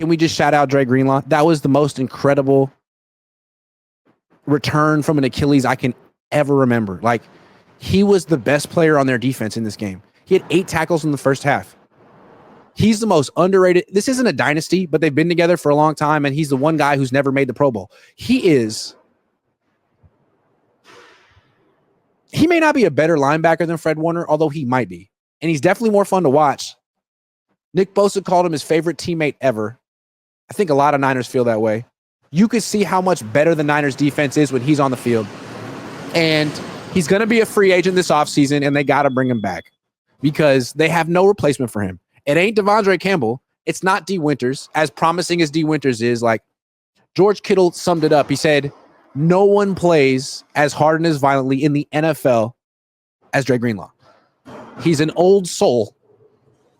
Can we just shout out Dre Greenlaw? That was the most incredible return from an Achilles I can ever remember. Like, he was the best player on their defense in this game. He had 8 tackles in the first half. He's the most underrated. This isn't a dynasty, but they've been together for a long time, and he's the one guy who's never made the Pro Bowl. He may not be a better linebacker than Fred Warner, although he might be. And he's definitely more fun to watch. Nick Bosa called him his favorite teammate ever. I think a lot of Niners feel that way. You could see how much better the Niners defense is when he's on the field. And he's going to be a free agent this offseason, and they got to bring him back because they have no replacement for him. It ain't Devondre Campbell. It's not D. Winters. As promising as D. Winters is, like, George Kittle summed it up. He said, no one plays as hard and as violently in the NFL as Dre Greenlaw. He's an old soul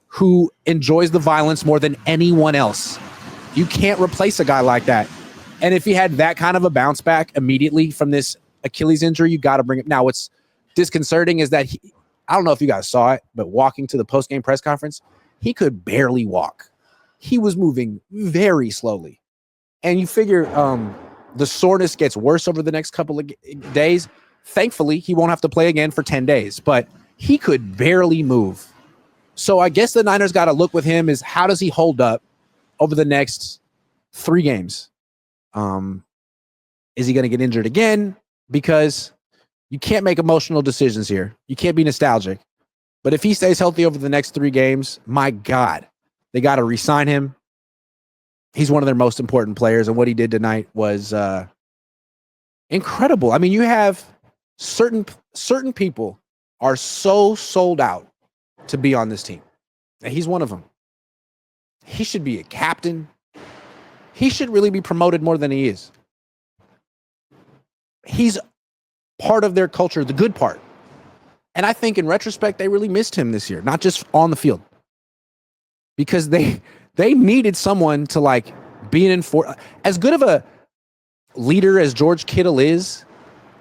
who enjoys the violence more than anyone else. You can't replace a guy like that. And if he had that kind of a bounce back immediately from this Achilles injury, you got to bring it. Now, what's disconcerting is that I don't know if you guys saw it, but walking to the post-game press conference, he could barely walk. He was moving very slowly. And you figure the soreness gets worse over the next couple of days. Thankfully, he won't have to play again for 10 days, but he could barely move. So I guess the Niners got to look with him is how does he hold up over the next 3 games? Is he going to get injured again? Because you can't make emotional decisions here. You can't be nostalgic. But if he stays healthy over the next 3 games, my God, they got to re-sign him. He's one of their most important players, and what he did tonight was incredible. I mean, you have certain people are so sold out to be on this team, and he's one of them. He should be a captain. He should really be promoted more than he is. He's part of their culture, the good part. And I think in retrospect, they really missed him this year, not just on the field. Because they needed someone to, like, be an enforcer. As good of a leader as George Kittle is,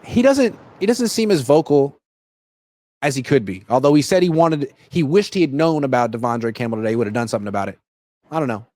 he doesn't seem as vocal as he could be. Although he said he wished he had known about Devondre Campbell today, he would have done something about it. I don't know.